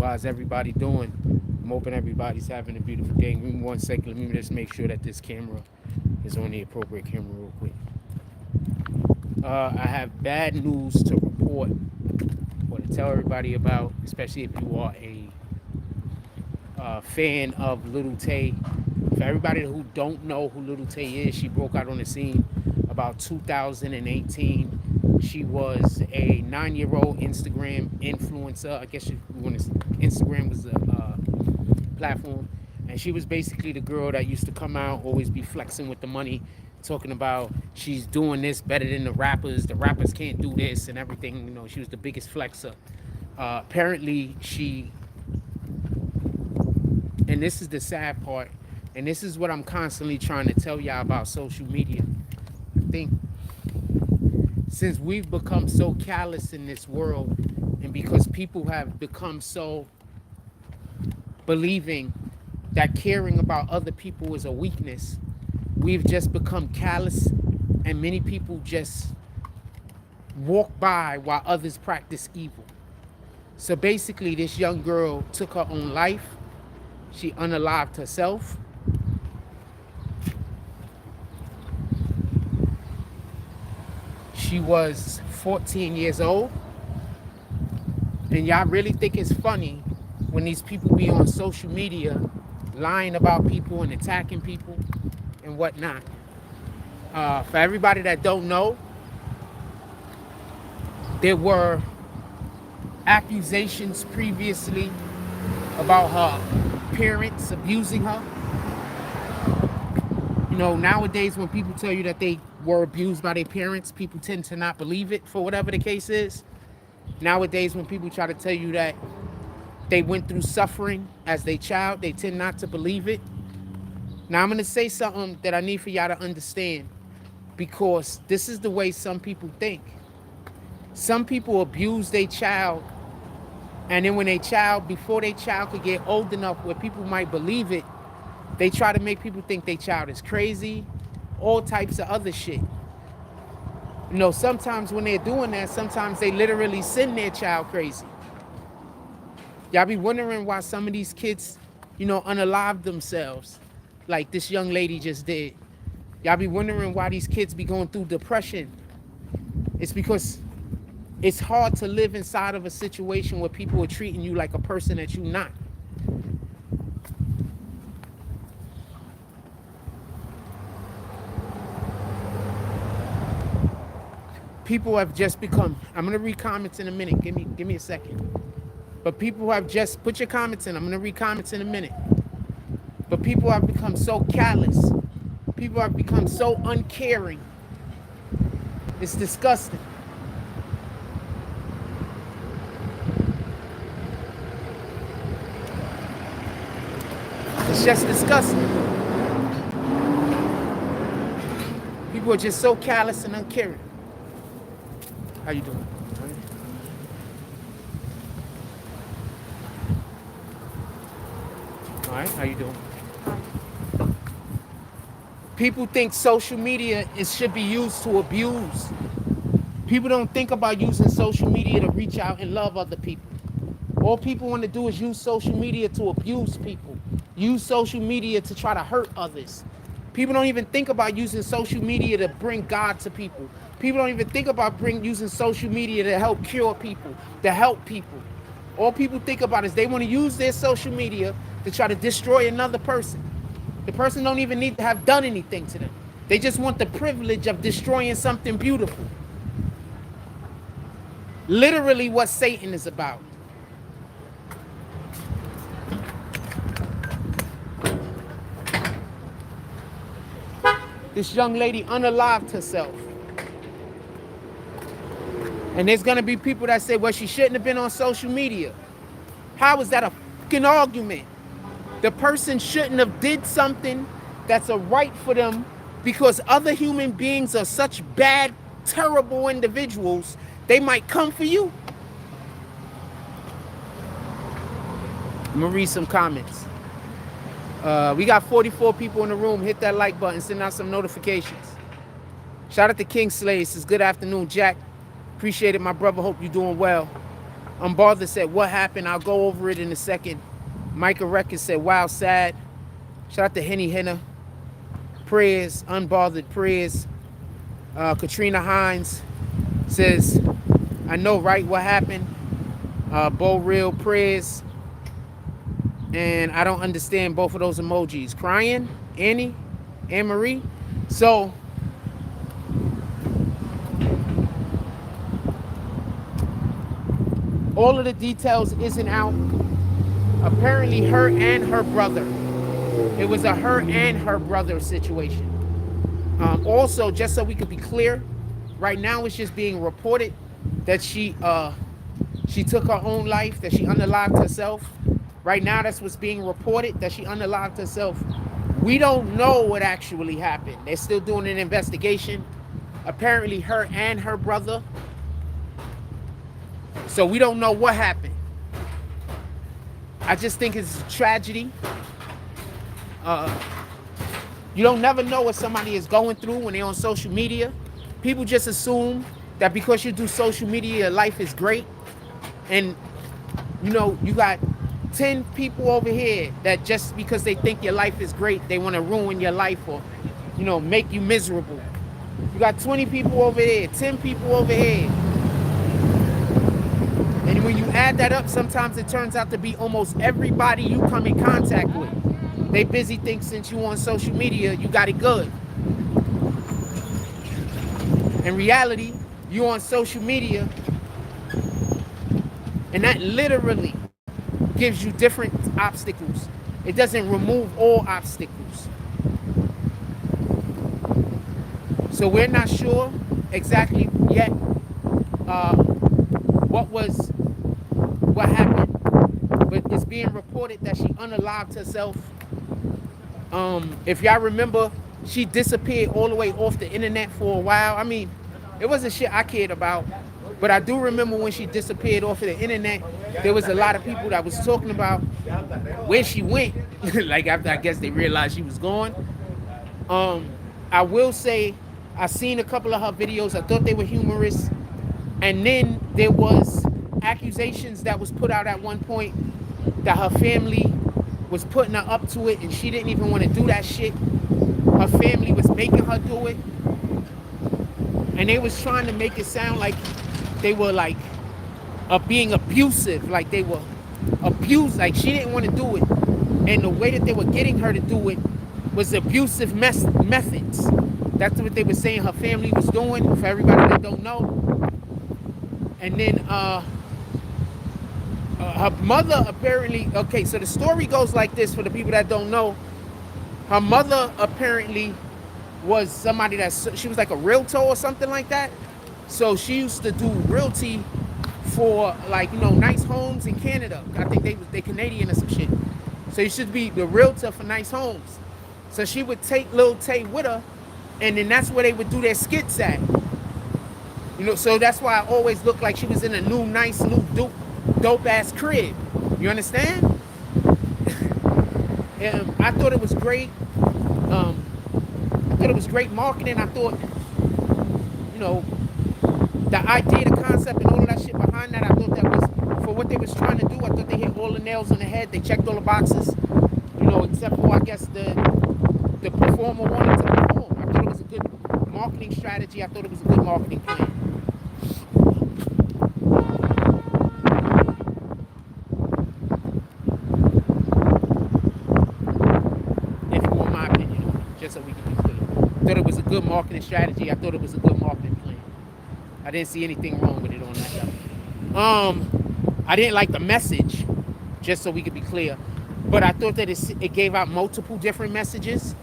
How's everybody doing? I'm hoping everybody's having a beautiful day. Give me 1 second. Let me just make sure that this camera is on the appropriate camera real quick. I have bad news to report or to tell everybody about, especially if you are a fan of Lil Tay. For everybody who don't know who Lil Tay is, she broke out on the scene about 2018. She was a 9-year-old Instagram influencer. I guess Instagram was a platform. And she was basically the girl that used to come out, always be flexing with the money, talking about she's doing this better than the rappers. The rappers can't do this and everything. You know, she was the biggest flexer. Apparently, and this is the sad part, and this is what I'm constantly trying to tell y'all about social media. I think since we've become so callous in this world, and because people have become so believing that caring about other people is a weakness, we've just become callous, and many people just walk by while others practice evil. So basically, this young girl took her own life. She unalived herself. She was 14 years old. And y'all really think it's funny when these people be on social media lying about people and attacking people and whatnot. For everybody that don't know, there were accusations previously about her parents abusing her. You know, nowadays when people tell you that they were abused by their parents, people tend to not believe it for whatever the case is. Nowadays when people try to tell you that they went through suffering as their child, they tend not to believe it. Now I'm going to say something that I need for y'all to understand, because this is the way some people think. Some people abuse their child, and then when before their child could get old enough where people might believe it, they try to make people think their child is crazy, all types of other shit. You know, sometimes when they're doing that, sometimes they literally send their child crazy. Y'all be wondering why some of these kids, you know, unalive themselves like this young lady just did. Y'all be wondering why these kids be going through depression. It's because it's hard to live inside of a situation where people are treating you like a person that you're not. People have just become, I'm going to read comments in a minute. Give me a second. But people have just, put your comments in. I'm going to read comments in a minute. But people have become so callous. People have become so uncaring. It's disgusting. It's just disgusting. People are just so callous and uncaring. How you doing? All right, how you doing? People think social media should be used to abuse. People don't think about using social media to reach out and love other people. All people want to do is use social media to abuse people. Use social media to try to hurt others. People don't even think about using social media to bring God to people. People don't even think about using social media to help cure people, to help people. All people think about is they want to use their social media to try to destroy another person. The person don't even need to have done anything to them. They just want the privilege of destroying something beautiful. Literally what Satan is about. This young lady unalived herself. And there's going to be people that say, well, she shouldn't have been on social media. How is that a fucking argument? The person shouldn't have did something that's a right for them because other human beings are such bad, terrible individuals, they might come for you. I'm going to read some comments. We got 44 people in the room. Hit that like button. Send out some notifications. Shout out to King Slay. Says good afternoon, Jack. Appreciate it, my brother. Hope you're doing well. Unbothered said, what happened? I'll go over it in a second. Micah Records said, wow, sad. Shout out to Henny Henna. Prayers, unbothered prayers. Katrina Hines says, I know, right, what happened? Bo Real prayers. And I don't understand both of those emojis. Crying, Annie, Anne-Marie. So, all of the details isn't out. Apparently her and her brother. It was a her and her brother situation. Also, just so we could be clear, right now it's just being reported that she took her own life, that she unalived herself. Right now that's what's being reported, that she unalived herself. We don't know what actually happened. They're still doing an investigation. Apparently her and her brother. So we don't know what happened. I just think it's a tragedy. You don't never know what somebody is going through when they're on social media. People just assume that because you do social media, your life is great. And, you know, you got 10 people over here that just because they think your life is great, they want to ruin your life or, you know, make you miserable. You got 20 people over here, 10 people over here. And when you add that up, sometimes it turns out to be almost everybody you come in contact with. They busy think since you on social media, you got it good. In reality, you on social media, and that literally gives you different obstacles. It doesn't remove all obstacles. So we're not sure exactly yet what happened, but it's being reported that she unalived herself. If y'all remember, she disappeared all the way off the internet for a while. I mean, it wasn't shit I cared about, but I do remember when she disappeared off of the internet, there was a lot of people that was talking about where she went. Like after I guess they realized she was gone. I will say I seen a couple of her videos. I thought they were humorous. And then there was accusations that was put out at one point that her family was putting her up to it and she didn't even want to do that shit. Her family was making her do it. And they was trying to make it sound like they were like being abusive, like they were abused, like she didn't want to do it. And the way that they were getting her to do it was abusive methods. That's what they were saying her family was doing, for everybody that don't know. And then her mother apparently, okay, so the story goes like this for the people that don't know. Her mother apparently was somebody that, she was like a realtor or something like that. So she used to do realty for like, you know, nice homes in Canada. I think they Canadian or some shit. So you should be the realtor for nice homes. So she would take Lil Tay with her, and then that's where they would do their skits at. You know, so that's why I always looked like she was in a nice, dope ass crib. You understand? I thought it was great. I thought it was great marketing. I thought, you know, the idea, the concept, and all of that shit behind that, I thought that was, for what they was trying to do, I thought they hit all the nails on the head. They checked all the boxes, you know, except for, I guess, the performer wanted to perform. I thought it was a good marketing strategy. I thought it was a good marketing plan. If you want my opinion, just so we can be clear. I thought it was a good marketing strategy. I thought it was a good marketing plan. I didn't see anything wrong with it on that level. I didn't like the message, just so we could be clear. But I thought that it gave out multiple different messages.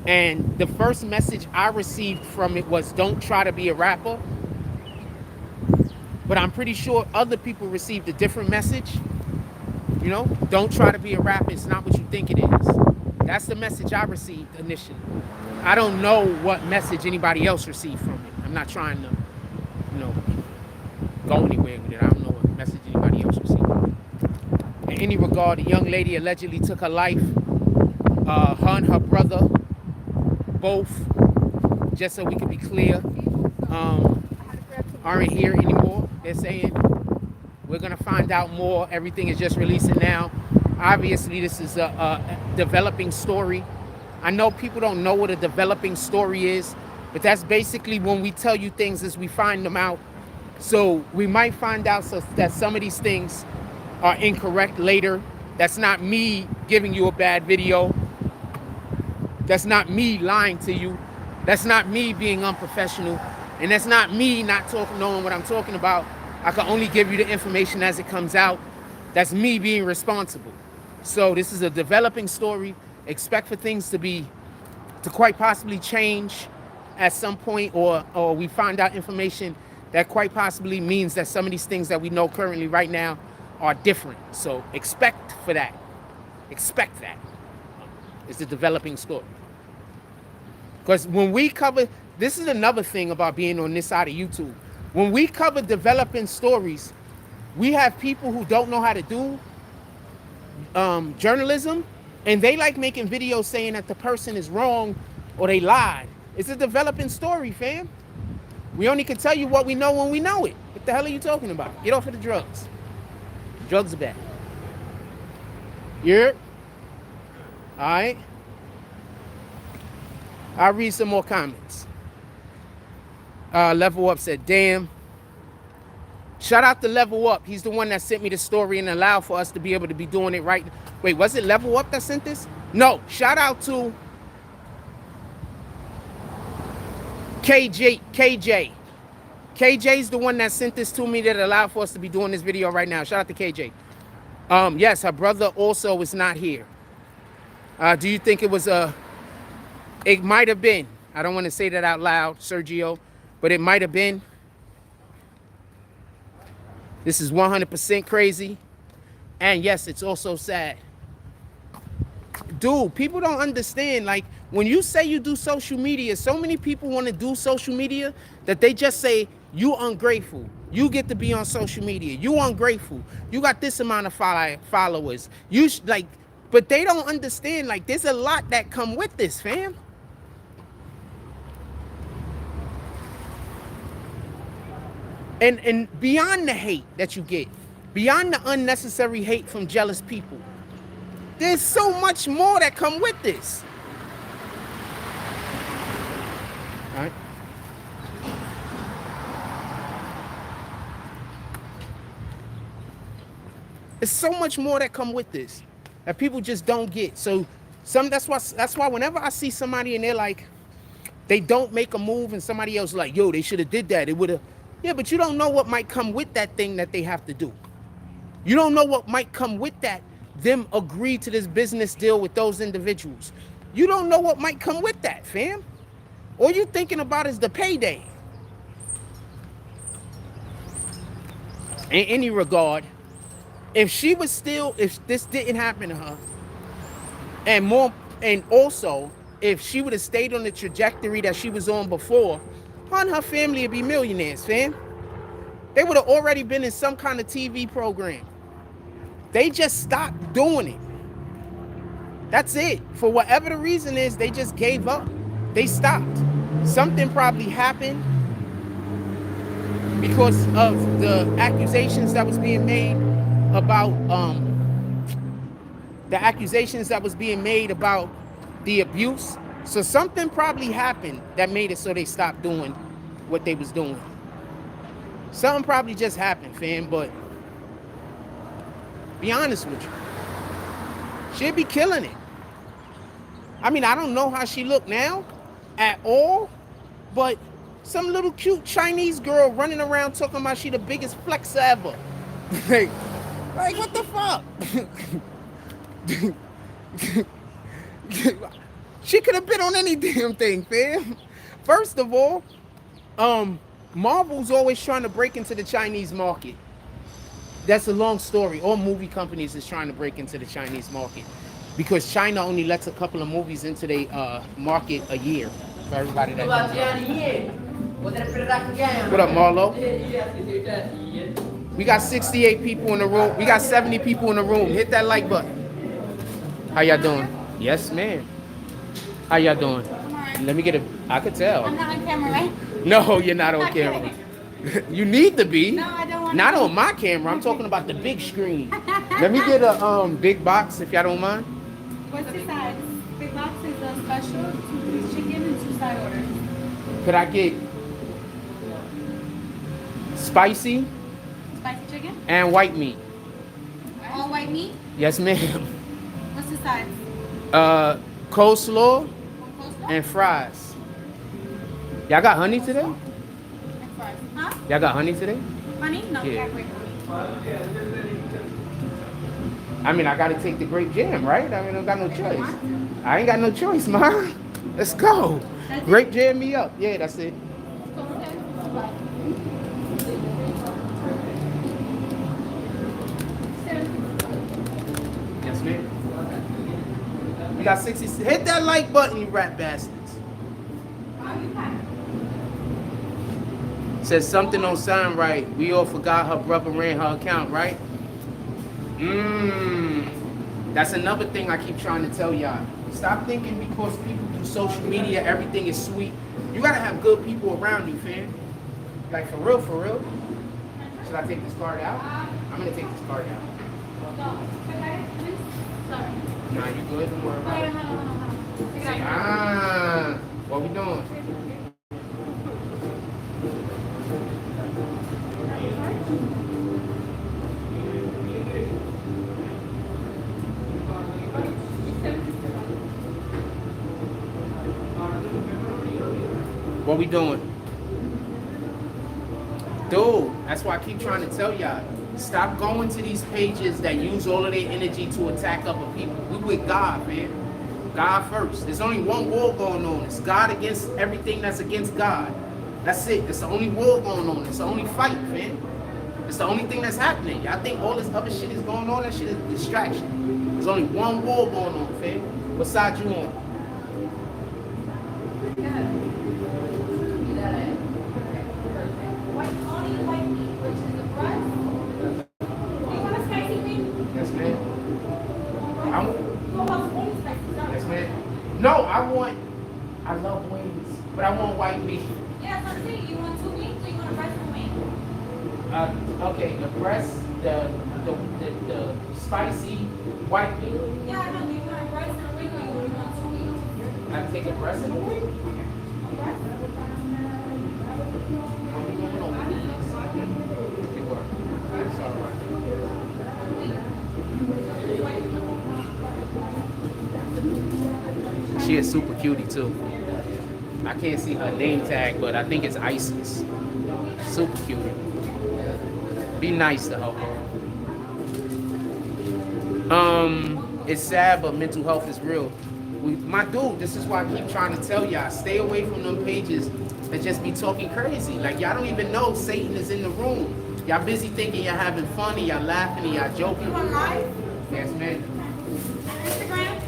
And the first message I received from it was, don't try to be a rapper. But I'm pretty sure other people received a different message. You know, don't try to be a rapper. It's not what you think it is. That's the message I received initially. I don't know what message anybody else received from it. I'm not trying to, you know, go anywhere with it. I don't know what message anybody else received. In any regard, the young lady allegedly took her life. Her and her brother, both, just so we can be clear, aren't here anymore, they're saying, We're going to find out more. Everything is just releasing now. Obviously, this is a developing story. I know people don't know what a developing story is, but that's basically when we tell you things as we find them out. So we might find out that some of these things are incorrect later. That's not me giving you a bad video. That's not me lying to you. That's not me being unprofessional. And that's not me not knowing what I'm talking about. I can only give you the information as it comes out. That's me being responsible. So this is a developing story. Expect for things to quite possibly change at some point, or we find out information that quite possibly means that some of these things that we know currently right now are different. So expect for that. Expect that. It's a developing story. Because when we cover, this is another thing about being on this side of YouTube. When we cover developing stories, we have people who don't know how to do journalism, and they like making videos saying that the person is wrong or they lied. It's a developing story, fam. We only can tell you what we know when we know it. What the hell are you talking about? Get off of the drugs. Drugs are bad. Yeah. All right. I'll read some more comments. Level Up said, damn. Shout out to Level Up. He's the one that sent me the story and allowed for us to be able to be doing it right. Wait, was it Level Up that sent this? No. Shout out to KJ. KJ's the one that sent this to me that allowed for us to be doing this video right now. Shout out to KJ. Yes, her brother also is not here. Do you think it was it might have been. I don't want to say that out loud, Sergio, but it might have been. This is 100% crazy. And yes, it's also sad. Dude, people don't understand. Like, when you say you do social media, so many people want to do social media that they just say, you ungrateful. You get to be on social media. You ungrateful. You got this amount of followers. But they don't understand, like, there's a lot that come with this, fam. And beyond the hate that you get, beyond the unnecessary hate from jealous people, there's so much more that come with this. All right. There's so much more that come with this that people just don't get. So that's why whenever I see somebody and they're like, they don't make a move and somebody else like, yo, they should have did that. It would have. Yeah, but you don't know what might come with that thing that they have to do. You don't know what might come with that, them agree to this business deal with those individuals. You don't know what might come with that, fam. All you thinking about is the payday. In any regard, if this didn't happen to her, and also, if she would have stayed on the trajectory that she was on before, her and her family would be millionaires, fam. They would have already been in some kind of TV program. They just stopped doing it. That's it. For whatever the reason is, they just gave up. They stopped. Something probably happened because of the accusations that was being made about the abuse. So something probably happened that made it so they stopped doing what they was doing. Something probably just happened, fam, but be honest with you, she'd be killing it. I mean, I don't know how she look now at all, but some little cute Chinese girl running around talking about she the biggest flexer ever. like what the fuck? She could have been on any damn thing, fam. First of all, Marvel's always trying to break into the Chinese market. That's a long story. All movie companies is trying to break into the Chinese market because China only lets a couple of movies into their market a year. For everybody that knows. What up, Marlo? We got 68 people in the room. We got 70 people in the room. Hit that like button. How y'all doing? Yes, ma'am. How y'all doing? Let me get a. I could tell. I'm not on camera, right? No, you're not on camera. You need to be. No, I don't want Not on my camera. I'm talking about the big screen. Let me get a big box if y'all don't mind. What's the size? Big box is a special, 2-piece chicken and 2 side orders. Could I get spicy Spicy chicken? and white meat? All white meat? Yes, ma'am. What's the size? Coleslaw Coleslaw? and fries. Y'all got honey today? And fries. Huh? Y'all got honey today? Honey? No, we Yeah. got grape honey. I mean, I gotta take the grape jam, right? I mean, I got no choice. I ain't got no choice, man. Let's go. Grape jam me up. Yeah, that's it. Yes, ma'am. We got 60. Hit that like button, you rat bastards. Says something don't sound right. We all forgot her brother ran her account, right? That's another thing I keep trying to tell y'all. Stop thinking because people do social media, everything is sweet. You gotta have good people around you, fam. Like for real, for real. Should I take this card out? I'm gonna take this card out. Nah, you good? Don't worry about it. What we doing? What we doing? Dude, that's why I keep trying to tell y'all. Stop going to these pages that use all of their energy to attack other people. We with God, man. God first. There's only one war going on. It's God against everything that's against God. That's it. It's the only war going on. It's the only fight, man. It's the only thing that's happening. Y'all think all this other shit is going on? That shit is distraction. There's only one war going on, fam. What side you on? Yes, ma'am. Yes, ma'am. No, I love wings, but I want white meat. Yeah, that's what I'm saying. You want 2 wings or you want a breast and wing? Okay, the breast, the spicy white meat. Yeah, I know. You want a breast and a wing or you want 2 wings? I take a breast and a wing. A breast? It's all right. She is super cutie too. I can't see her name tag, but I think it's Isis. Super cutie. Be nice to her. It's sad, but mental health is real. My dude, this is why I keep trying to tell y'all, stay away from them pages that just be talking crazy. Like y'all don't even know Satan is in the room. Y'all busy thinking you're having fun and y'all laughing and y'all joking. You want live? Yes, ma'am. Instagram?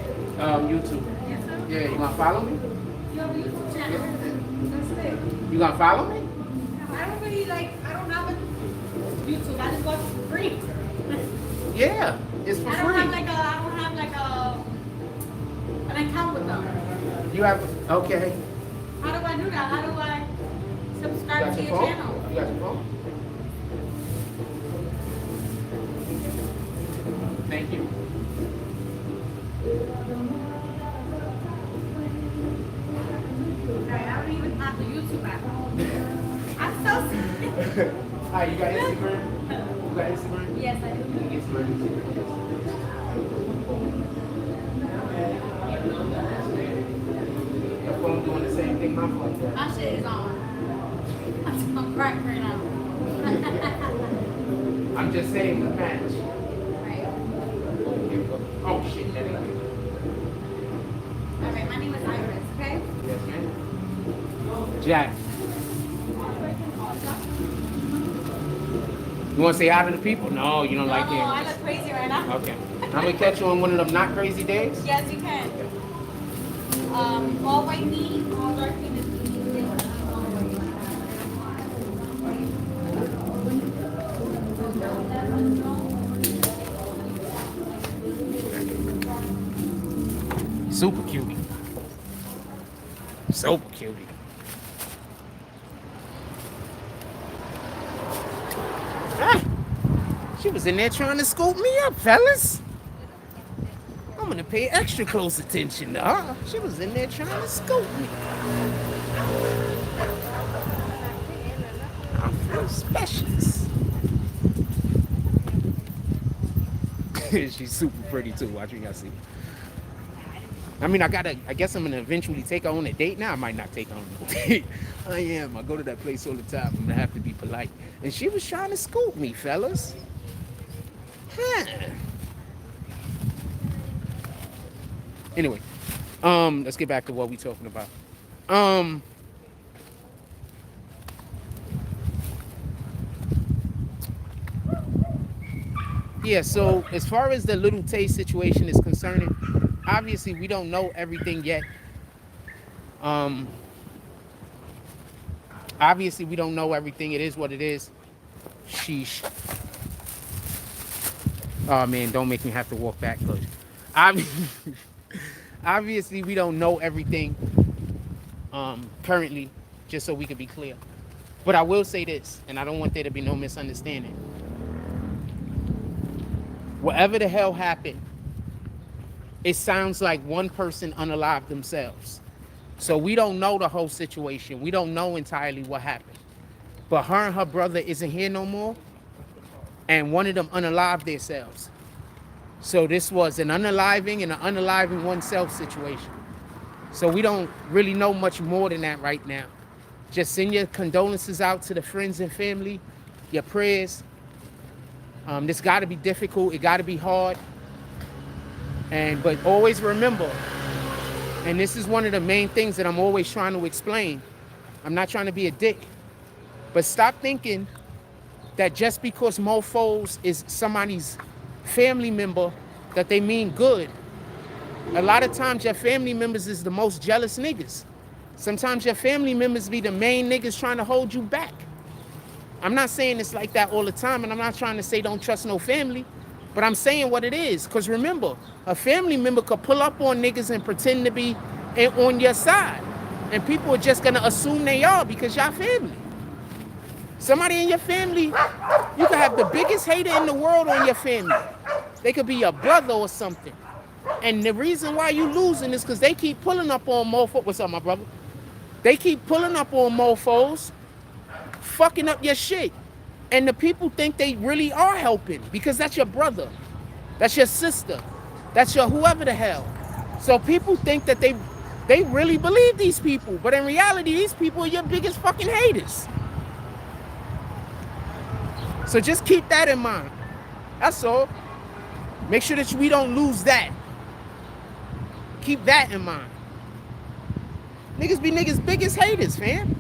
YouTube. Yes, sir. Yeah, you gonna follow me? You have a YouTube channel? That's it. You gonna follow me? I don't really like, I don't have a YouTube. I just watch for free. Yeah, it's for I free. don't have like an account with them. You have, okay. How do I do that? How do I You subscribe got to your your phone? channel? You got your phone? Thank you. Right, I don't even have the YouTube app. I'm so sorry. Hi, you got Instagram? You got Instagram? Yes, I do. You can get Instagram. Your phone doing the same thing my phone does. My shit is on. I'm on crack right now. I'm just saying the match. Right. Oh shit, that ain't it. All right, my name is Iris, okay? Yes, ma'am. Jack. You want to say hi to the people? No, you don't like No, I it. look crazy right now. Okay. I'm gonna catch you on one of them not crazy days. Yes, you can. All white meat, all dark meat is Super cutie. Super cutie. Ah. was in there trying to scoop me up, fellas. I'm gonna pay extra close attention to her. She was in there trying to scoop me. I feel specialist. She's super pretty too. Watching y'all see. I mean, I guess I'm gonna eventually take her on a date. Now I might not take her on a date. I am. I go to that place all the time. I'm gonna have to be polite. And she was trying to scoop me, fellas. Huh. Anyway, let's get back to what we talking about. Yeah, so as far as the Lil Tay situation is concerning, obviously we don't know everything yet. Obviously we don't know everything. It is what it is. Sheesh. Oh man, don't make me have to walk back, cause obviously we don't know everything currently, just so we can be clear. But I will say this, and I don't want there to be no misunderstanding. Whatever the hell happened, it sounds like one person unalived themselves. So we don't know the whole situation. We don't know entirely what happened. But her and her brother isn't here no more, and one of them unalived themselves. So this was an unaliving and an unaliving oneself situation. So we don't really know much more than that right now. Just send your condolences out to the friends and family, your prayers. This got to be difficult. It got to be hard. But always remember, and this is one of the main things that I'm always trying to explain. I'm not trying to be a dick, but stop thinking that just because mofos is somebody's family member, that they mean good. A lot of times your family members is the most jealous niggas. Sometimes your family members be the main niggas trying to hold you back. I'm not saying it's like that all the time, and I'm not trying to say don't trust no family, but I'm saying what it is. Because remember, a family member could pull up on niggas and pretend to be on your side. And people are just going to assume they are because y'all family. Somebody in your family, you could have the biggest hater in the world on your family. They could be your brother or something. And the reason why you losing is because they keep pulling up on mofos. What's up, my brother? They keep pulling up on mofos, fucking up your shit. And the people think they really are helping because that's your brother. That's your sister. That's your whoever the hell. So people think that they really believe these people. But in reality, these people are your biggest fucking haters. So just keep that in mind. That's all. Make sure that we don't lose that. Keep that in mind. Niggas be niggas' biggest haters, fam.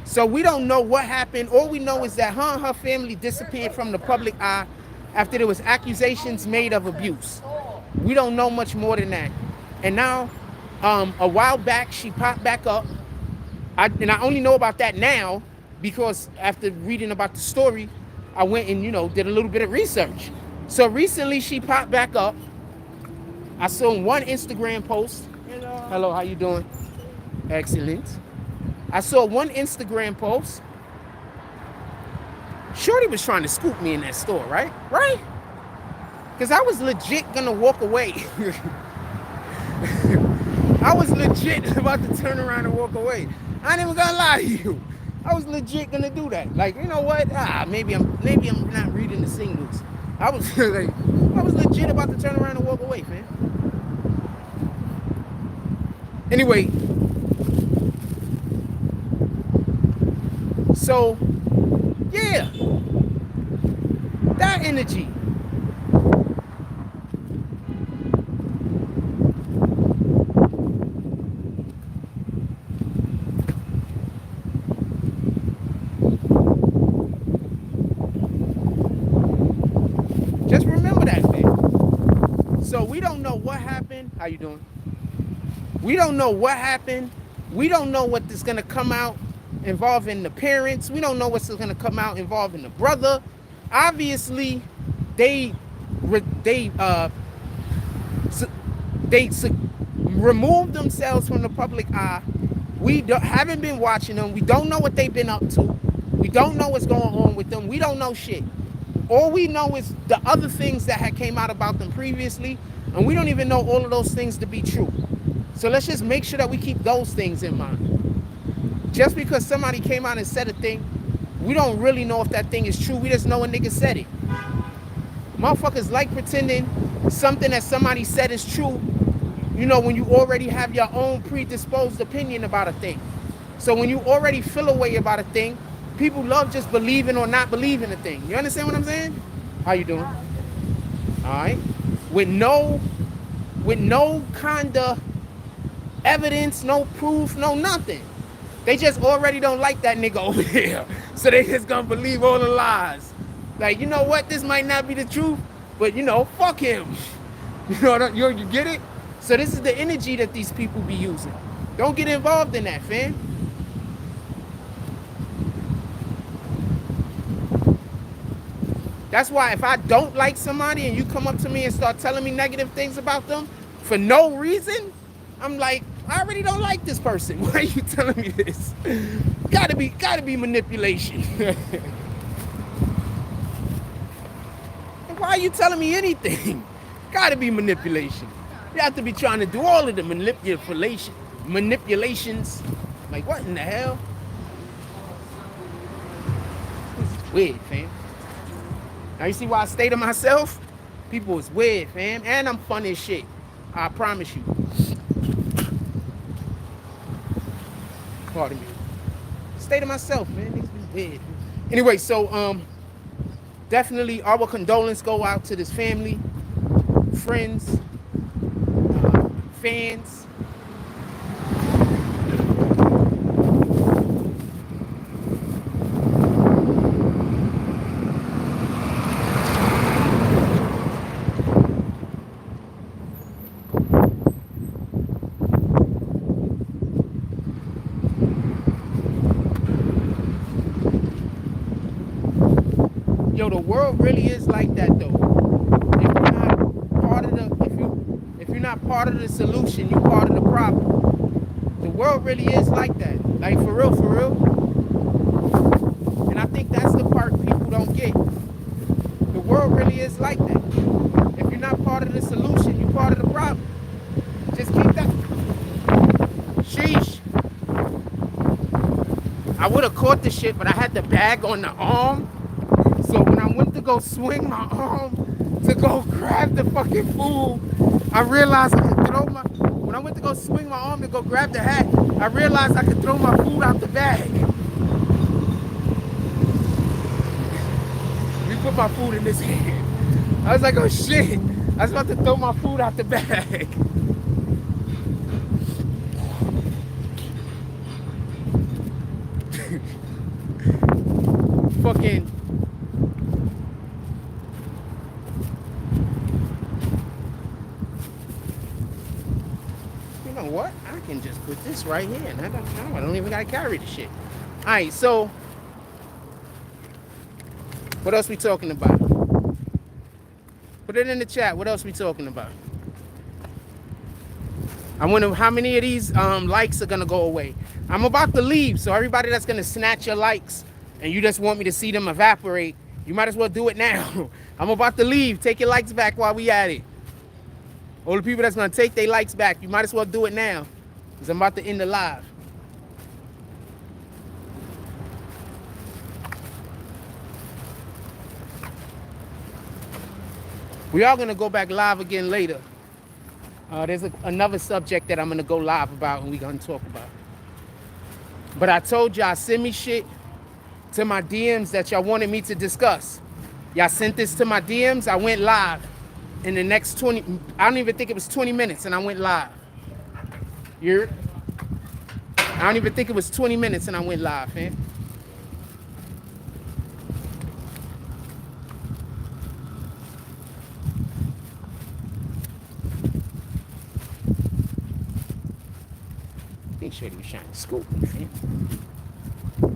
So we don't know what happened. All we know is that her and her family disappeared from the public eye after there was accusations made of abuse. We don't know much more than that. And now, a while back, she popped back up. And I only know about that now because after reading about the story, I went and, did a little bit of research. So recently she popped back up. I saw one Instagram post. Hello, how you doing? Excellent. I saw one Instagram post. Shorty was trying to scoop me in that store, right? Right? Because I was legit gonna walk away. I was legit about to turn around and walk away. I ain't even gonna lie to you. I was legit gonna do that. Like, you know what? Maybe I'm not reading the signals. I was legit about to turn around and walk away, man. Anyway, so yeah, that energy. Just remember that, man. So we don't know what happened. How you doing? We don't know what happened. We don't know what is going to come out involving the parents. We don't know what's going to come out involving the brother. Obviously, they removed themselves from the public eye. We haven't been watching them. We don't know what they've been up to. We don't know what's going on with them. We don't know shit. All we know is the other things that had came out about them previously, and we don't even know all of those things to be true. So let's just make sure that we keep those things in mind. Just because somebody came out and said a thing, we don't really know if that thing is true. We just know a nigga said it. Motherfuckers like pretending something that somebody said is true, you know, when you already have your own predisposed opinion about a thing. So when you already feel a way about a thing, people love just believing or not believing a thing. You understand what I'm saying? How you doing? All right. With no kind of evidence, no proof, no nothing. They just already don't like that nigga over here. So they just gonna believe all the lies. Like, you know what? This might not be the truth, but you know, fuck him. You know, you get it? So this is the energy that these people be using. Don't get involved in that, fam. That's why if I don't like somebody and you come up to me and start telling me negative things about them for no reason, I'm like, I already don't like this person. Why are you telling me this? Gotta be manipulation. Why are you telling me anything? Gotta be manipulation. You have to be trying to do all of the manipulations. Like, what in the hell? This is weird, fam. Now you see why I stay to myself? People is weird, fam. And I'm funny as shit. I promise you. Pardon me. Stay to myself, man. These be weird. Anyway, so definitely our condolence go out to this family, friends, fans. Yo, the world really is like that though. If you're not part of if you're not part of the solution, you're part of the problem. The world really is like that. Like for real, for real. And I think that's the part people don't get. The world really is like that. If you're not part of the solution, you're part of the problem. Just keep that. Sheesh. I would have caught the shit, but I had the bag on the arm. So when I went to go swing my arm to go grab the fucking food, I realized I could throw my... When I went to go swing my arm to go grab the hat, I realized I could throw my food out the bag. We put my food in this hand. I was like, oh shit. I was about to throw my food out the bag. Fucking... What? I can just put this right here and I don't even gotta carry the shit. Alright, so what else we talking about? Put it in the chat. What else we talking about? I wonder how many of these likes are gonna go away. I'm about to leave, so everybody that's gonna snatch your likes and you just want me to see them evaporate, you might as well do it now. I'm about to leave. Take your likes back while we at it. All the people that's going to take their likes back, you might as well do it now. Because I'm about to end the live. We are going to go back live again later. There's another subject that I'm going to go live about and we're going to talk about. But I told y'all, send me shit to my DMs that y'all wanted me to discuss. Y'all sent this to my DMs. I went live. In the next 20, I don't even think it was 20 minutes and I went live. I don't even think it was 20 minutes and I went live, man. I think Shady was trying to scoop me, man.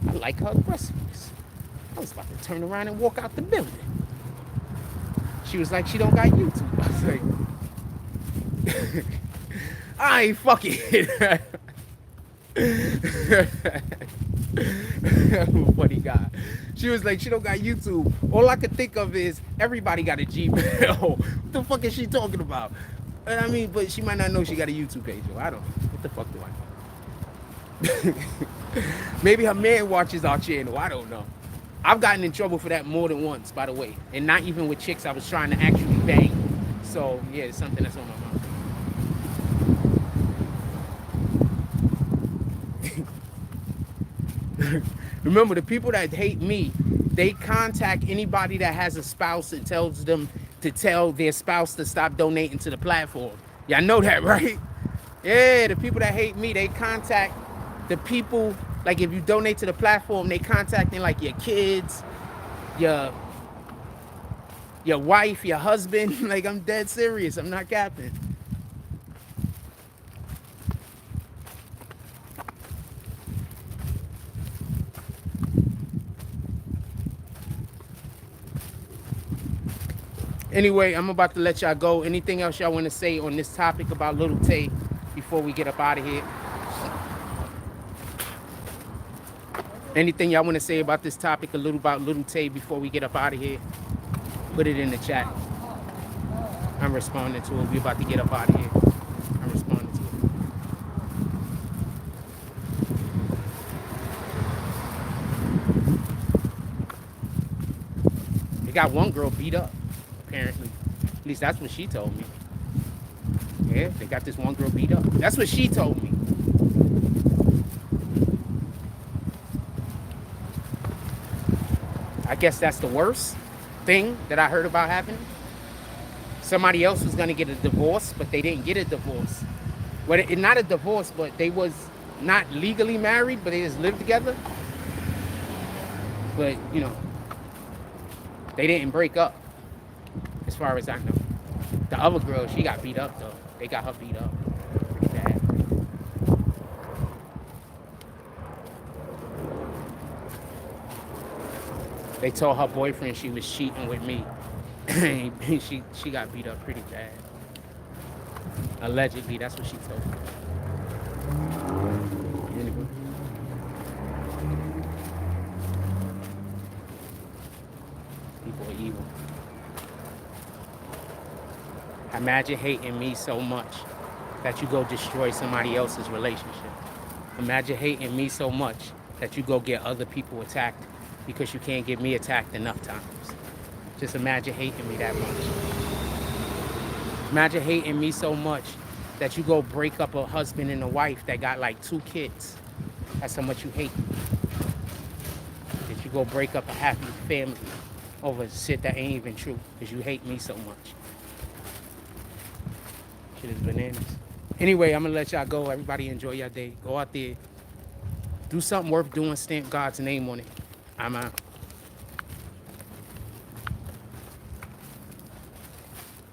I like her aggressiveness. I was about to turn around and walk out the building. She was like, she don't got YouTube. I was like, I ain't fucking. Funny guy. She was like, she don't got YouTube. All I could think of is everybody got a Gmail. What the fuck is she talking about? And I mean, but she might not know she got a YouTube page. Yo, I don't know. What the fuck do I know? Maybe her man watches our channel. I don't know. I've gotten in trouble for that more than once, by the way. And not even with chicks I was trying to actually bang. So, yeah, it's something that's on my mind. Remember, the people that hate me, they contact anybody that has a spouse and tells them to tell their spouse to stop donating to the platform. Y'all know that, right? Yeah, the people that hate me, they contact the people, like if you donate to the platform, they contacting like your kids, your wife, your husband. Like, I'm dead serious. I'm not capping. Anyway, I'm about to let y'all go. Anything else y'all want to say on this topic about Lil Tay before we get up out of here? Anything y'all want to say about this topic, a little about Lil Tay before we get up out of here? Put it in the chat. I'm responding to it. We about to get up out of here. I'm responding to it. They got one girl beat up, apparently. At least that's what she told me. Yeah, they got this one girl beat up. That's what she told me. I guess that's the worst thing that I heard about happening. Somebody else was gonna get a divorce, but they didn't get a divorce. Well, not a divorce, but they was not legally married, but they just lived together. But, you know, they didn't break up, as far as I know. The other girl, she got beat up, though. They got her beat up pretty bad. They told her boyfriend she was cheating with me. she got beat up pretty bad. Allegedly, that's what she told me. Anyway. People are evil. Imagine hating me so much that you go destroy somebody else's relationship. Imagine hating me so much that you go get other people attacked because you can't get me attacked enough times. Just imagine hating me that much. Imagine hating me so much that you go break up a husband and a wife that got like 2 kids. That's how much you hate me. That you go break up a happy family over shit that ain't even true because you hate me so much. Shit is bananas. Anyway, I'm gonna let y'all go. Everybody enjoy your day. Go out there. Do something worth doing. Stamp God's name on it. I'm out.